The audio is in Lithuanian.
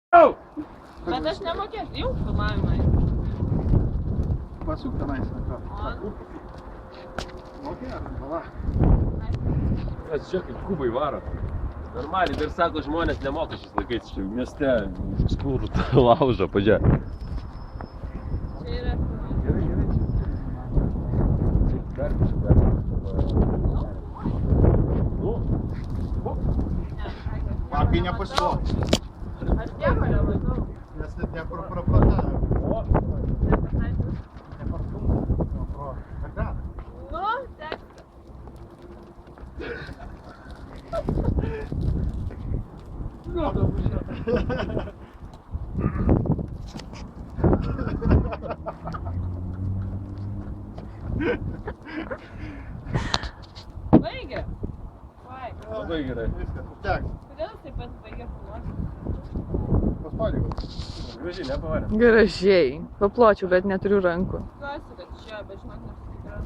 Bet aš nemokėsiu, jau filmavimai. Pasuk tenais, mokė, bala. Čia kaip kubai varo. Normaliai, dar sako, žmonės nemoka šiais laikais čia mieste, skurų laužą, pažiūrėk. Čia yra filmavimai. Gerai. Pakai nepasiuok. Aš nieko nematau. Nes net neprapratavę. O, Nepataikiau. Neparstumti. Pro ekraną. Nu, teksta. Baigė? Vai. labai gerai. Viskas užteks. Kodėl jis taip pat baigė filmuoti? Paspaudžiau. Gražiai, nepavarė. Gražiai. Papločiau, bet neturiu rankų. Tikiuosi, kad čia, bet žinok, nesusitikras.